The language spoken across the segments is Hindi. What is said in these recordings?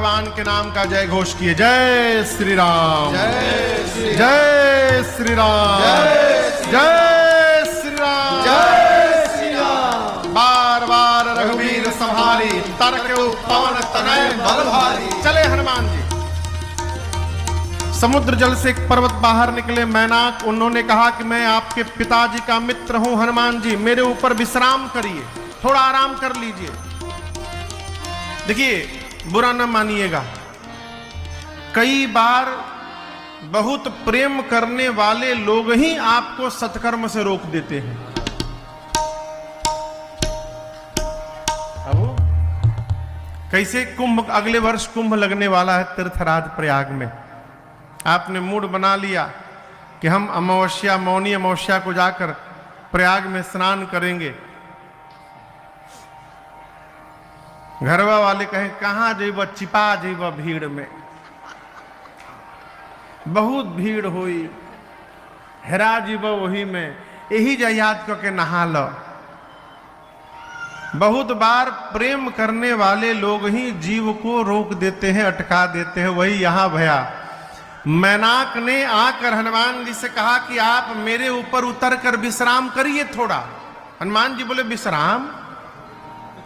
भगवान के नाम का जय घोष किए। जय श्री राम, जय श्री राम, जय श्री राम, जय श्री राम, जय श्री राम। बार बार रघुवीर संहारी, तर्क पवन तनय बल भारी। चले हनुमान जी। समुद्र जल से एक पर्वत बाहर निकले मैनाक। उन्होंने कहा कि मैं आपके पिताजी का मित्र हूं हनुमान जी, मेरे ऊपर विश्राम करिए, थोड़ा आराम कर लीजिए। देखिए, बुरा न मानिएगा, कई बार बहुत प्रेम करने वाले लोग ही आपको सत्कर्म से रोक देते हैं। कैसे कुंभ, अगले वर्ष कुंभ लगने वाला है तीर्थराज प्रयाग में। आपने मूड बना लिया कि हम अमावस्या, मौनी अमावस्या को जाकर प्रयाग में स्नान करेंगे। घरवा वाले कहें कहां जेब, चिपा जेब भीड़ में, बहुत भीड़ हुई, हेरा जीव वही में, यही जा याद करके नहा लो। बहुत बार प्रेम करने वाले लोग ही जीव को रोक देते हैं, अटका देते हैं। वही यहां भया। मैनाक ने आकर हनुमान जी से कहा कि आप मेरे ऊपर उतर कर विश्राम करिए थोड़ा। हनुमान जी बोले विश्राम?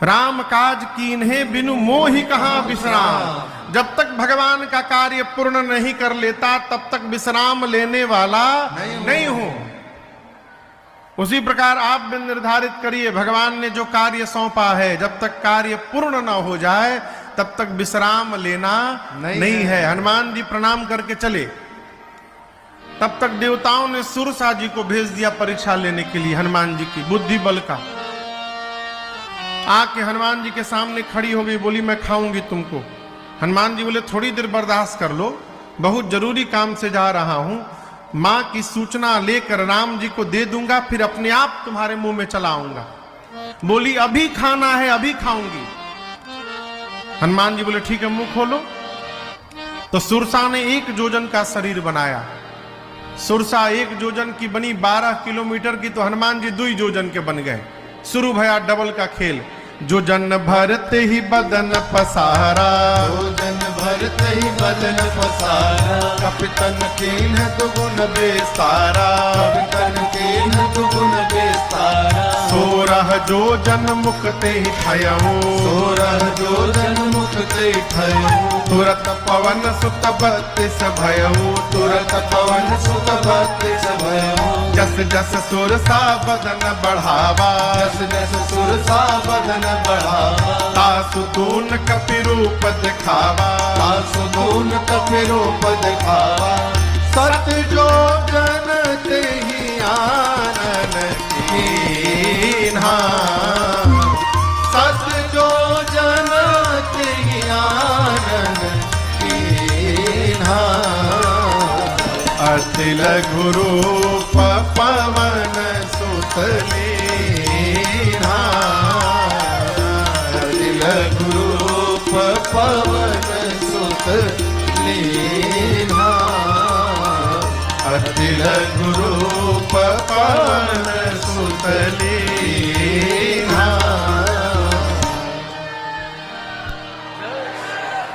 राम काज कीन्हे बिनु मोहि कहां विश्राम। जब तक भगवान का कार्य पूर्ण नहीं कर लेता तब तक विश्राम लेने वाला नहीं हूं। उसी प्रकार आप भी निर्धारित करिए, भगवान ने जो कार्य सौंपा है, जब तक कार्य पूर्ण न हो जाए तब तक विश्राम लेना नहीं है। हनुमान जी प्रणाम करके चले। तब तक देवताओं ने सुरसा जी को भेज दिया परीक्षा लेने के लिए हनुमान जी की बुद्धि बल का। आके हनुमान जी के सामने खड़ी हो गई, बोली मैं खाऊंगी तुमको। हनुमान जी बोले थोड़ी देर बर्दाश्त कर लो, बहुत जरूरी काम से जा रहा हूं, मां की सूचना लेकर राम जी को दे दूंगा, फिर अपने आप तुम्हारे मुंह में चला आऊंगा। बोली अभी खाना है, अभी खाऊंगी। हनुमान जी बोले ठीक है, मुंह खोलो। तो सुरसा ने 1 जोजन का शरीर बनाया। सुरसा 1 जोजन की बनी, 12 किलोमीटर की, तो हनुमान जी 2 जोजन के बन गए। शुरू भया डबल का खेल। जोजन भरते ही बदन पसारा, जोजन भरते ही बदन पसारा, कपितन कीन दुगुन बेसारा, कपितन कीन दुगुन बेसारा। 16 जोजन मुक्ते ही थयऊ, 16 जोजन मुक्ते थयऊ। तुरत पवन सुत 32 भयऊ, तुरत पवन सुत 32 भयऊ। जस जस सुरसा बदन बढ़ावा, जस जस सुरसा बदन बढ़ावा। तासु दून कपि रूप दिखावा, तासु दून कपि रूप दिखावा। सत जोजन ते ही आनन कीन्हा, सत जोजन ते ही आनन कीन्हा। अति लघु रूप पवन सुत लीन्हा, अति लघु रूप पवन सुत लीन्हा। अति लघु रूप पवन सुत लीन्हा।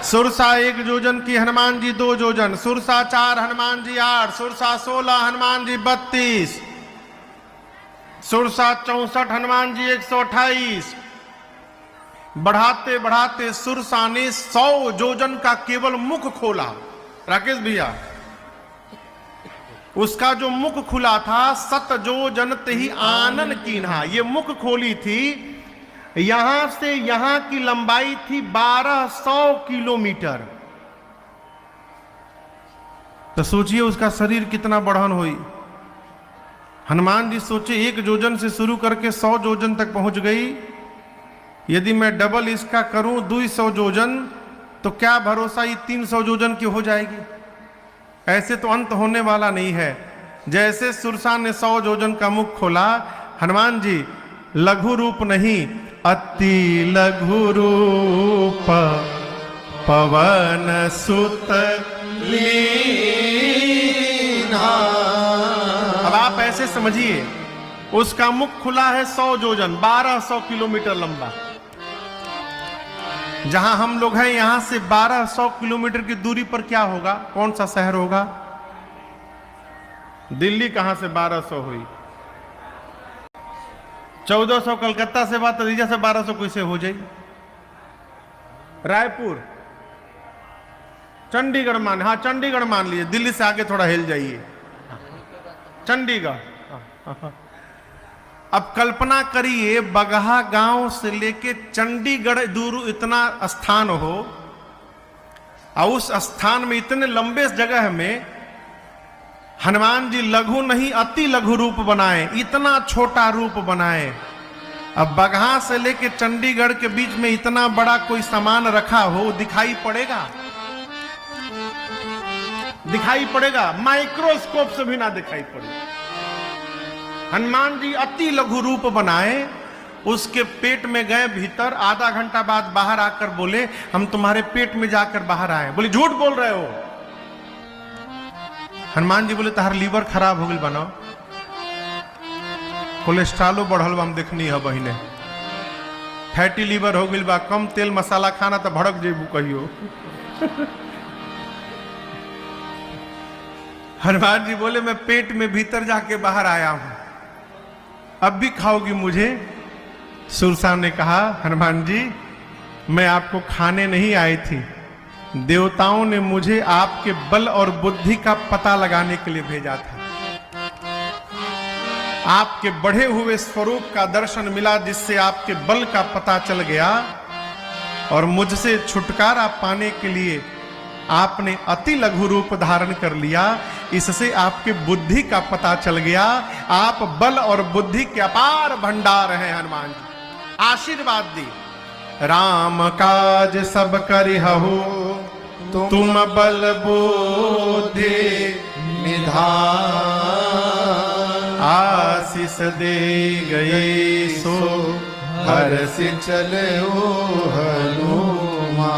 सुरसा 1 जोजन की, हनुमान जी 2 जोजन। सुरसा 4, हनुमान जी 8, सुरसा 16, हनुमान जी 32, सुरसा 64, हनुमान जी 128। बढ़ाते बढ़ाते सुरसा ने 100 जोजन का केवल मुख खोला। राकेश भैया, उसका जो मुख खुला था, 7 जोजन ते ही आनन कीन्हा, ये मुख खोली थी। यहां से यहां की लंबाई थी 1200 किलोमीटर। तो सोचिए उसका शरीर कितना बढ़न हुई। हनुमान जी सोचे 1 जोजन से शुरू करके 100 जोजन तक पहुंच गई। यदि मैं डबल इसका करूं 200 जोजन, तो क्या भरोसा ये 300 जोजन की हो जाएगी। ऐसे तो अंत होने वाला नहीं है। जैसे सुरसा ने 100 जोजन का मुख खोला, हनुमान जी लघु रूप नहीं, अति लघु रूप पवन सुत लीन्हा। अब आप ऐसे समझिए, उसका मुख खुला है 100 जोजन, 1200 किलोमीटर लंबा। जहां हम लोग हैं यहां से 1200 किलोमीटर की दूरी पर क्या होगा, कौन सा शहर होगा? दिल्ली कहां से 1200 हुई? 1400 कलकत्ता से बात, नतीजा से 1200 कैसे हो जाएगी? रायपुर, चंडीगढ़ मान, हाँ चंडीगढ़ मान लीजिए, दिल्ली से आगे थोड़ा हिल जाइए, चंडीगढ़। अब कल्पना करिए बगहा गांव से लेके चंडीगढ़ दूर इतना स्थान हो, और उस स्थान में इतने लंबे जगह में हनुमान जी लघु नहीं अति लघु रूप बनाए, इतना छोटा रूप बनाए। अब बगहा से लेके चंडीगढ़ के बीच में इतना बड़ा कोई सामान रखा हो, दिखाई पड़ेगा? दिखाई पड़ेगा? माइक्रोस्कोप से भी ना दिखाई पड़ेगा। हनुमान जी अति लघु रूप बनाए, उसके पेट में गए भीतर, आधा घंटा बाद बाहर आकर बोले हम तुम्हारे पेट में जाकर बाहर आए। बोले झूठ बोल रहे हो। हनुमान जी बोले तहार लीवर खराब हो गई, बनाओ कोलेस्ट्रॉलो बढ़ल बा, हम देखनी है बहिने, फैटी लीवर हो गई बा, कम तेल मसाला खाना तो भड़क जेबू कहियो। हनुमान जी बोले मैं पेट में भीतर जाके बाहर आया हूं, अब भी खाओगी मुझे? सुरसा ने कहा हनुमान जी मैं आपको खाने नहीं आई थी, देवताओं ने मुझे आपके बल और बुद्धि का पता लगाने के लिए भेजा था। आपके बढ़े हुए स्वरूप का दर्शन मिला, जिससे आपके बल का पता चल गया, और मुझसे छुटकारा पाने के लिए आपने अति लघु रूप धारण कर लिया, इससे आपके बुद्धि का पता चल गया। आप बल और बुद्धि के अपार भंडार हैं हनुमान जी। आशीर्वाद दी, राम काज सब करिहु तुम बल बुद्धि निधान, आशीष दे गए सो हर्ष चले हनुमान।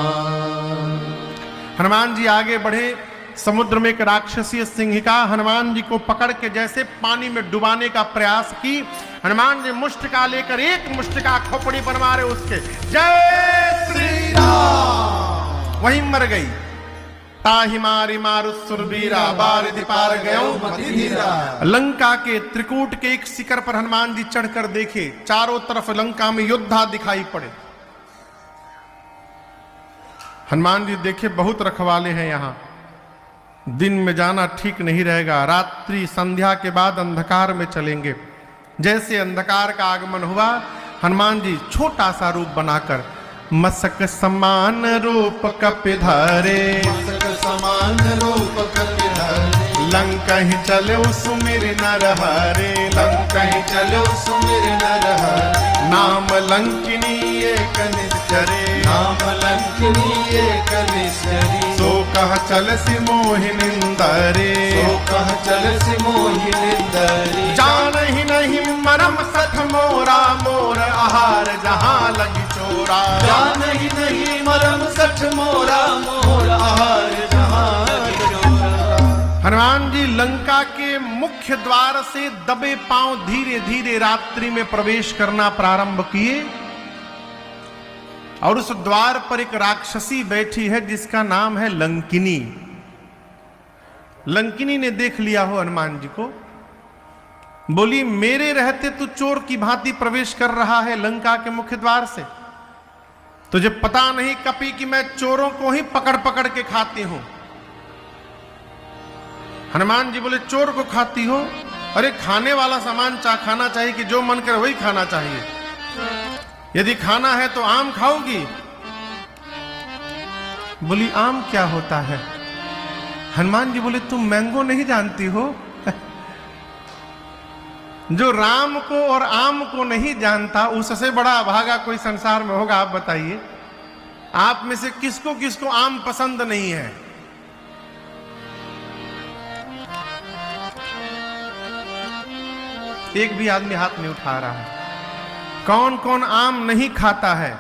हनुमान जी आगे बढ़े, समुद्र में एक राक्षसी सिंहिका हनुमान जी को पकड़ के जैसे पानी में डुबाने का प्रयास की। हनुमान जी मुष्टिका लेकर एक मुष्टिका खोपड़ी पर मारे उसके, जय श्री राम, वहीं मर गई। ताहि मारी मारु सुरबीरा, बारिधि पार गयो मति धीरा। लंका के त्रिकूट के एक शिखर पर हनुमान जी चढ़कर देखे, चारों तरफ लंका में योद्धा दिखाई पड़े। हनुमान जी देखे बहुत रखवाले हैं यहां, दिन में जाना ठीक नहीं रहेगा, रात्रि संध्या के बाद अंधकार में चलेंगे। जैसे अंधकार का आगमन हुआ, हनुमान जी छोटा सा रूप बनाकर मसक समान रूप कपिधरे, मसक समान रूप कपिधरे, लंका ही चले सुमिर नर हरे, लंका ही चलो सुमिर नर हरे, नाम लंकिनी एक निश्चरे, नाम लंकिनी एक निश्चरी, सो कह चल सि मोहिनिंदरे, सो कह चल सि मोहिनिंदरी। जान ही नहीं मरम सठ मोरा, मोर आहार जहां लगी चोरा, जान ही नहीं मरम सठ मोरा, मोर आहार जहां लगी चोरा। हनुमान जी लंका के मुख्य द्वार से दबे पांव धीरे धीरे रात्रि में प्रवेश करना प्रारंभ किए, और उस द्वार पर एक राक्षसी बैठी है जिसका नाम है लंकिनी। लंकिनी ने देख लिया हो हनुमान जी को, बोली मेरे रहते तू चोर की भांति प्रवेश कर रहा है लंका के मुख्य द्वार से, तुझे पता नहीं कपि कि मैं चोरों को ही पकड़ पकड़ के खाती हूं। हनुमान जी बोले चोर को खाती हो? अरे खाने वाला सामान खाना चाहिए कि जो मन करे वही खाना चाहिए। यदि खाना है तो आम खाओगी? बोली आम क्या होता है? हनुमान जी बोले तुम मैंगो नहीं जानती हो? जो राम को और आम को नहीं जानता उससे बड़ा अभागा कोई संसार में होगा? आप बताइए, आप में से किसको किसको आम पसंद नहीं है? एक भी आदमी हाथ नहीं उठा रहा है। कौन कौन आम नहीं खाता है?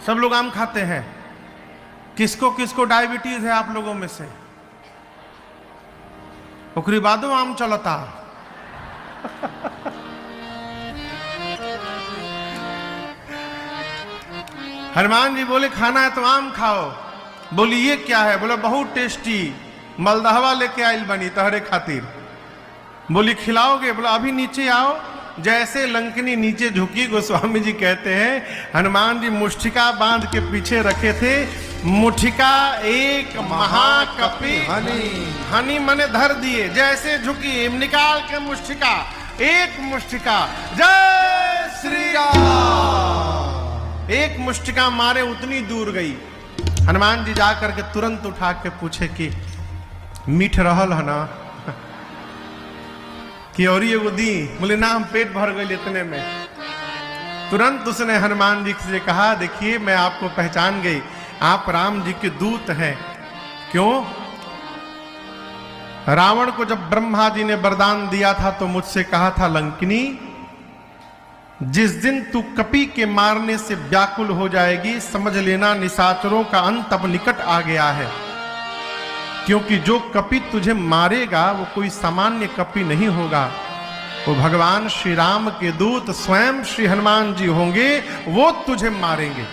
सब लोग आम खाते हैं। किसको किसको डायबिटीज है आप लोगों में से? ओकरी बादो आम चलता। हनुमान जी बोले खाना है तो आम खाओ। बोली ये क्या है? बोला बहुत टेस्टी मलदहवा लेके आइल बनी तहरे खातिर। बोली खिलाओगे? बोला अभी नीचे आओ। जैसे लंकनी नीचे झुकी, गोस्वामी जी कहते हैं हनुमान जी मुष्टिका बांध के पीछे रखे थे। मुठिका एक महाकपि हनी मने धर दिए। जैसे झुकी निकाल के मुष्टिका, एक मुष्टिका, जय श्री राम। एक मुष्टिका मारे उतनी दूर गई। हनुमान जी जाकर के तुरंत उठा के पूछे कि मीठ रहल है ना कि और ये वो दी? बोले ना हम पेट भर गए इतने में। तुरंत उसने हनुमान जी से कहा देखिए मैं आपको पहचान गई, आप राम जी के दूत हैं। क्यों? रावण को जब ब्रह्मा जी ने वरदान दिया था तो मुझसे कहा था लंकिनी जिस दिन तू कपि के मारने से व्याकुल हो जाएगी समझ लेना निशाचरों का अंत अब निकट आ गया है। क्योंकि जो कपि तुझे मारेगा वो कोई सामान्य कपि नहीं होगा, वो भगवान श्री राम के दूत स्वयं श्री हनुमान जी होंगे, वो तुझे मारेंगे।